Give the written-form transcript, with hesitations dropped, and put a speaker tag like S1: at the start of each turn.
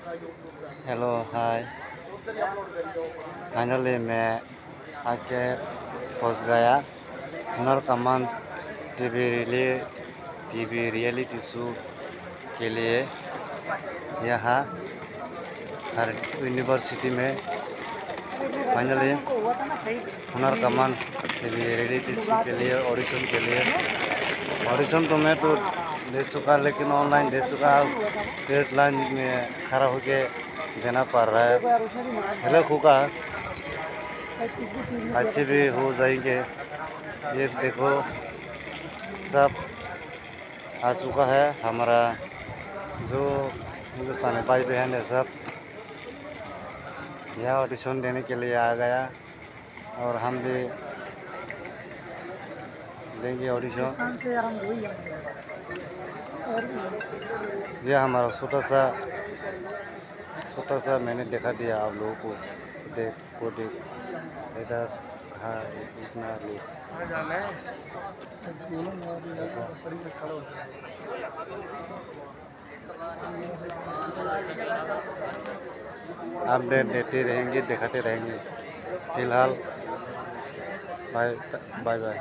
S1: Hello hi. Finally मैं आके पहुंच गया हुनर कमांस टीवी रियलिटी शो के लिए यहाँ हर यूनिवर्सिटी में। फाइनली हुनर कमांस टीवी रियलिटी शो के लिए ऑडिशन तो मैं तो दे चुका, लेकिन ऑनलाइन दे चुका। डेडलाइन में खड़ा होके देना पड़ रहा है। हेलक होगा, अच्छे भी हो जाएंगे। ये देखो सब आ चुका है। हमारा जो हिंदुस्तानी भाई बहन है सब यह ऑडिशन देने के लिए आ गया और हम भी देंगे ऑडिशन। यह हमारा छोटा सा मैंने दिखा दिया आप लोगों को। देख इधर हाँ इतना लोग अपडेट देते रहेंगे, दिखाते रहेंगे। फिलहाल बाय बाय।